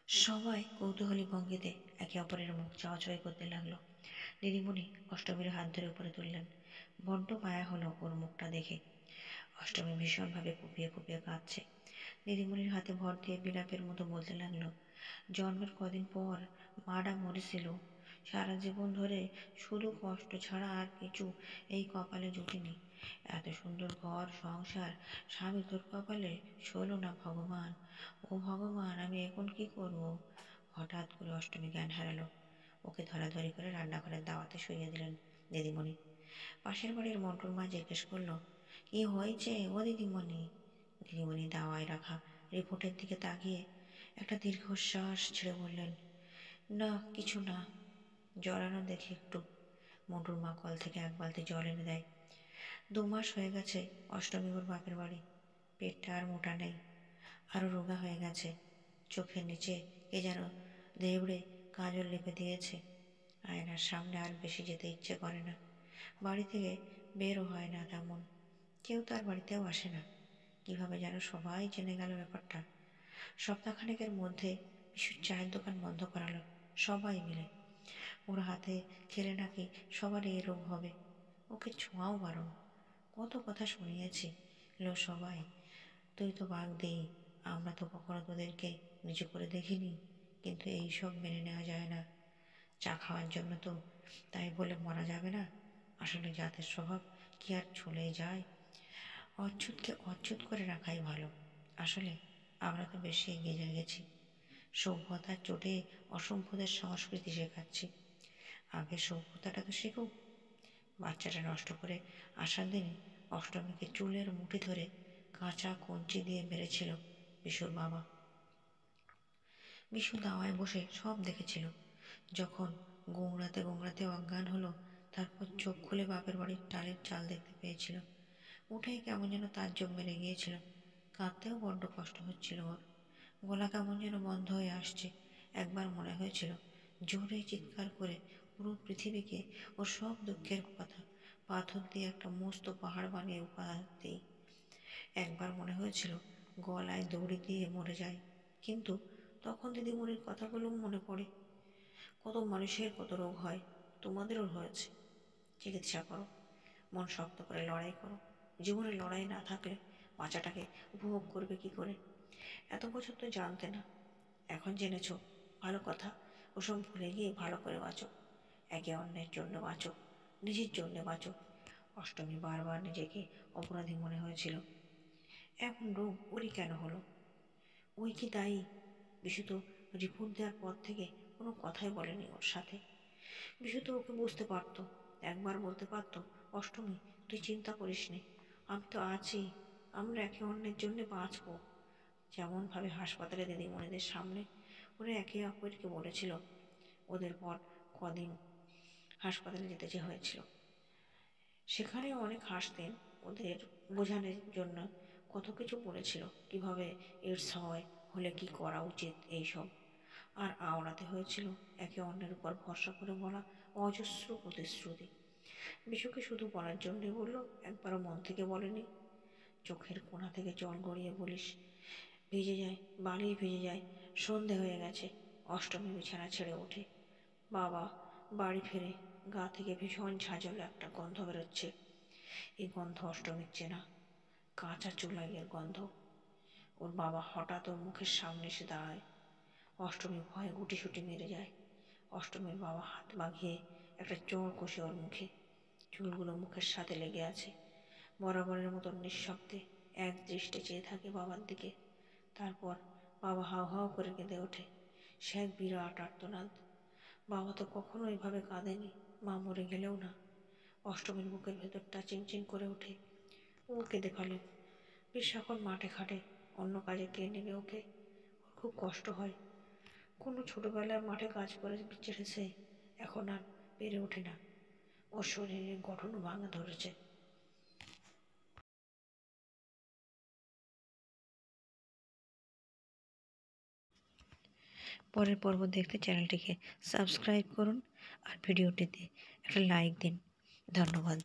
সবাই কৌতূহলী ভঙ্গিতে একে অপরের মুখ চাওয়াচাওয়ি করতে লাগলো। দিদিমণি অষ্টমীর হাত ধরে উপরে তুললেন। বড্ড মায়া হলো ওর মুখটা দেখে। অষ্টমী ভীষণভাবে ফুপিয়ে ফুপিয়ে কাঁদছে। দিদিমণির হাতে ভর দিয়ে বিলাপের মতো বলতে লাগলো, জন্মের কদিন পর মাটা মরেছিল। সারা জীবন ধরে শুধু কষ্ট ছাড়া আর কিছু এই কপালে জুটেনি। এত সুন্দর ঘর সংসার স্বামী তোর কপালে শোলো না ভগবান। ও ভগবান, আমি এখন কি করব? হঠাৎ করে অষ্টমী জ্ঞান হারালো। ওকে ধরাধরি করে রান্নাঘরের দাওয়াতে শুইয়ে দিলেন দিদিমণি। পাশের বাড়ির মন্টুর মা জিজ্ঞেস করলো, কি হয়েছে ও দিদিমণি? দিদিমণি দাওয়ায় রাখা রিপোর্টের দিকে তাকিয়ে একটা দীর্ঘশ্বাস ছেড়ে বললেন, না কিছু না। জল দেখি একটু। মন্টুর মা কল থেকে এক বালতি জল এনে দেয়। 2 মাস হয়ে গেছে অষ্টমী ওর বাপের বাড়ি। পেটটা আর মোটা নেই, আরও রোগা হয়ে গেছে। চোখের নিচে কে যেন দেবড়ে কাজল লেপে দিয়েছে। আয়নার সামনে আর বেশি যেতে ইচ্ছে করে না। বাড়ি থেকে বেরও হয় না তেমন। কেউ তার বাড়িতেও আসে না। কিভাবে যেন সবাই জেনে গেল ব্যাপারটা। সপ্তাহখানেকের মধ্যে বিশুর চায়ের দোকান বন্ধ করালো সবাই মিলে। ওর হাতে খেলে নাকি সবার এই রোগ হবে। ওকে ছোঁয়াও বারণ। কত কথা শুনিয়েছি লো সবাই। তুই তো বাঘ দেই, আমরা তো কখনো তোদেরকে নিচু করে দেখিনি। কিন্তু এই সব মেনে নেওয়া যায় না। চা খাওয়ার জন্য তো, তাই বলে মরা যাবে না। আসলে জাতের স্বভাব কি আর চলে যায়? অচ্ছুতকে অচ্ছুত করে রাখাই ভালো। আসলে আমরা তো বেশি এগিয়ে গেছি। সভ্যতার চোটে অসভ্যদের সংস্কৃতি শেখাচ্ছি। আগে সভ্যতাটা তো শিখুক। বাচ্চাটা নষ্ট করে আসার দিনে অষ্টমীকে চুলের মুঠি ধরে কাঁচা কঞ্চি দিয়ে মেরেছিল বিশুর বাবা। বিশু দাওয়ায় বসে সব দেখেছিল। যখন গোংড়াতে গোংড়াতে অজ্ঞান হলো, তারপর চোখ খুলে বাপের বাড়ির টালির চাল দেখতে পেয়েছিল। উঠেই কেমন যেন তাজ্জব মেরে গিয়েছিল। কাঁদতেও বড্ড কষ্ট হচ্ছিল ওর। গলা কেমন যেন বন্ধ হয়ে আসছে। একবার মনে হয়েছিল জোরে চিৎকার করে পুরো পৃথিবীকে ওর সব দুঃখের কথা পাথর দিয়ে একটা মস্ত পাহাড় বানিয়ে উপহার দিই। একবার মনে হয়েছিল গলায় দড়ি দিয়ে মরে যায়। কিন্তু তখন দিদিমণির কথাগুলো মনে পড়ে। কত মানুষের কত রোগ হয়, তোমাদেরও হয়েছে। চিকিৎসা করো, মন শক্ত করে লড়াই করো। জীবনে লড়াই না থাকলে বাঁচাটাকে উপভোগ করবে কি করে? এত বছর তো জানতে না, এখন জেনেছ, ভালো কথা। ওসব ভুলে গিয়ে ভালো করে বাঁচো। একে অন্যের জন্য বাঁচো, নিজের জন্য বাঁচো। অষ্টমী বারবার নিজেকে অপরাধী মনে হয়েছিল। এমন রোগ ওরই কেন হলো? ওই কি দায়ী? বিশু তো রিপোর্ট দেওয়ার পর থেকে কোনো কথাই বলেনি ওর সাথে। বিশু তো ওকে বুঝতে পারতো, একবার বলতে পারতো, অষ্টমী তুই চিন্তা করিস নে, আমি তো আছি, আমরা একে অন্যের জন্য বাঁচবো। যেমনভাবে হাসপাতালে দিদিমণিদের সামনে ওরা একে অপরকে বলেছিল। ওদের পর কদিন হাসপাতালে যেতে যে হয়েছিল, সেখানেও অনেক হাসতেন। ওদের বোঝানোর জন্য কত কিছু বলেছিল, কিভাবে এইডস হলে কি করা উচিত এইসব। আর আওড়াতে হয়েছিল একে অন্যের উপর ভরসা করে বলা অজস্র প্রতিশ্রুতি। বিশুকে শুধু বলার জন্যই বলল, একবারও মন থেকে বলেনি। চোখের কোণা থেকে জল গড়িয়ে বলিস ভিজে যায়, বালি ভিজে যায়। সন্ধে হয়ে গেছে। অষ্টমী বিছানা ছেড়ে ওঠে। বাবা বাড়ি ফেরে গা থেকে ভীষণ ঝাঁঝালো একটা গন্ধ বেরোচ্ছে। এই গন্ধ অষ্টমীর চেনা, কাঁচা চুলাইয়ের গন্ধ। ওর বাবা হঠাৎ ওর মুখের সামনে এসে দাঁড়ায়। অষ্টমী ভয়ে গুটিসুটি মেরে যায়। অষ্টমীর বাবা হাত বাগিয়ে একটা চোর কষে ওর মুখে। চুলগুলো মুখের সাথে লেগে আছে। বরাবরের মতো নিঃশব্দে এক দৃষ্টে চেয়ে থাকে বাবার দিকে। তারপর বাবা হাউ হাউ করে কেঁদে ওঠে। সে এক বিরাট আর্তনাদ। বাবা তো কখনো এভাবে কাঁদেনি, মা মরে গেলেও না। অষ্টমীর বুকের ভেতরটা চিনচিন করে ওঠে। ও কেঁদে ফেলে। বেশ এখন মাঠে খাটে, অন্য কাজে কে নেবে ওকে? ওর খুব কষ্ট হয়। কোনো ছোটবেলায় মাঠে কাজ করে ছেড়েছে, এখন আর পেরে ওঠে না। ওর শরীরের গঠনও ভাঙা ধরেছে। পরের পর্ব দেখতে চ্যানেলটিকে সাবস্ক্রাইব করুন আর ভিডিওটিতে একটা লাইক দিন। ধন্যবাদ।